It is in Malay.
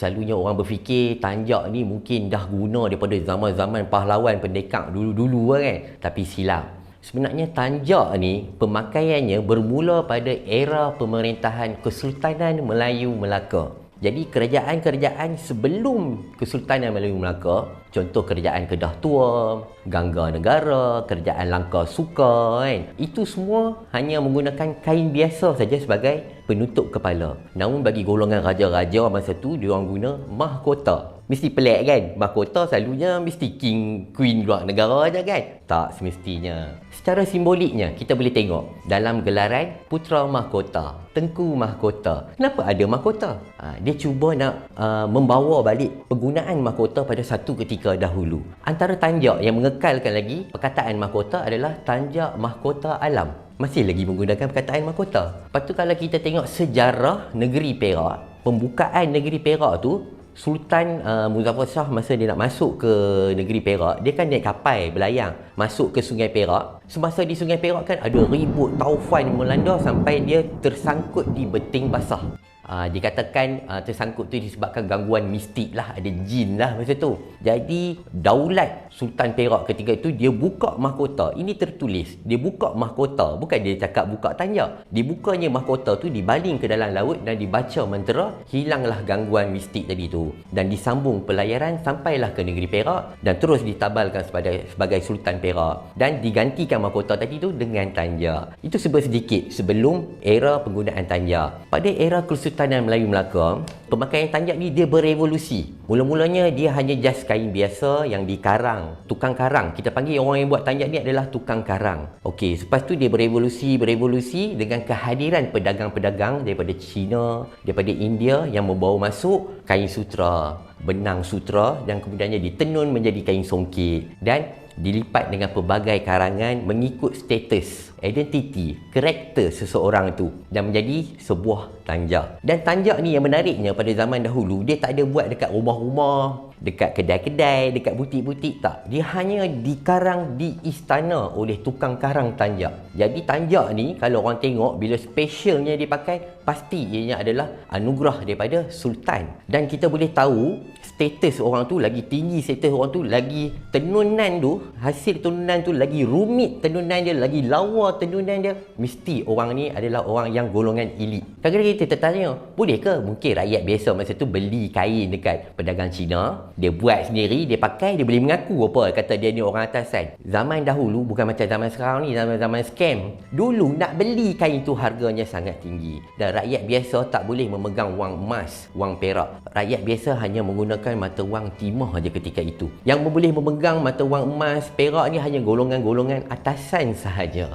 Selalunya orang berfikir tanjak ni mungkin dah guna daripada zaman-zaman pahlawan pendekar dulu-dulu kan. Tapi silap. Sebenarnya tanjak ni pemakaiannya bermula pada era pemerintahan Kesultanan Melayu Melaka. Jadi kerajaan-kerajaan sebelum Kesultanan Melayu Melaka, contoh kerajaan Kedah Tua, Gangga Negara, kerajaan Langkah Suka kan, itu semua hanya menggunakan kain biasa saja sebagai penutup kepala. Namun bagi golongan raja-raja masa tu, diorang guna mahkota. Mesti pelik kan? Mahkota selalunya mesti king, queen luar negara aja kan? Tak semestinya. Secara simboliknya, kita boleh tengok dalam gelaran Putera Mahkota, Tengku Mahkota. Kenapa ada mahkota? Dia cuba nak membawa balik penggunaan mahkota pada satu ketika dahulu. Antara tanjak yang mengekalkan lagi perkataan mahkota adalah tanjak mahkota alam. Masih lagi menggunakan perkataan mahkota. Lepas tu kalau kita tengok sejarah negeri Perak, pembukaan negeri Perak tu, Sultan Muzaffar Shah masa dia nak masuk ke negeri Perak, dia kan naik kapal berlayang masuk ke Sungai Perak. Semasa di Sungai Perak kan ada ribut taufan melanda sampai dia tersangkut di beting basah. Dikatakan tersangkut tu disebabkan gangguan mistik lah, ada jin lah masa tu. Jadi daulat Sultan Perak ketika itu dia buka mahkota. Ini tertulis, dia buka mahkota, bukan dia cakap buka tanjak. Dibukanya mahkota tu dibaling ke dalam laut dan dibaca mentera, hilanglah gangguan mistik tadi tu. Dan disambung pelayaran sampailah ke negeri Perak dan terus ditabalkan sebagai Sultan Perak. Dan digantikan mahkota tadi tu dengan tanjak. Itu sedikit sebelum era penggunaan tanjak. Pada era Kesultanan Melayu Melaka, pemakaian tanjak ni dia berevolusi. Mula-mulanya dia hanya just kain biasa yang dikarang, tukang karang. Kita panggil orang yang buat tanjak ni adalah tukang karang. Okey, selepas tu dia berevolusi dengan kehadiran pedagang-pedagang daripada China, daripada India yang membawa masuk kain sutra, benang sutra dan kemudiannya ditenun menjadi kain songket dan dilipat dengan pelbagai karangan mengikut status, identiti, karakter seseorang tu dan menjadi sebuah tanjak. Dan tanjak ni yang menariknya pada zaman dahulu, dia tak ada buat dekat rumah-rumah, dekat kedai-kedai, dekat butik-butik, tak. Dia hanya dikarang di istana oleh tukang karang tanjak. Jadi tanjak ni kalau orang tengok bila specialnya dipakai, pasti ianya adalah anugerah daripada Sultan. Dan kita boleh tahu status orang tu lagi tinggi, status orang tu lagi tenunan tu, hasil tenunan tu lagi rumit, tenunan dia lagi lawa, tenunan dia mesti orang ni adalah orang yang golongan elit. Kadang-kadang kita tertanya, boleh ke mungkin rakyat biasa masa tu beli kain dekat pedagang Cina, dia buat sendiri, dia pakai, dia boleh mengaku apa, kata dia ni orang atasan. Zaman dahulu bukan macam zaman sekarang ni, zaman scam. Dulu nak beli kain tu harganya sangat tinggi dan rakyat biasa tak boleh memegang wang emas, wang perak. Rakyat biasa hanya menggunakan mata wang timah aja ketika itu. Yang boleh memegang mata wang emas, perak ni hanya golongan-golongan atasan sahaja.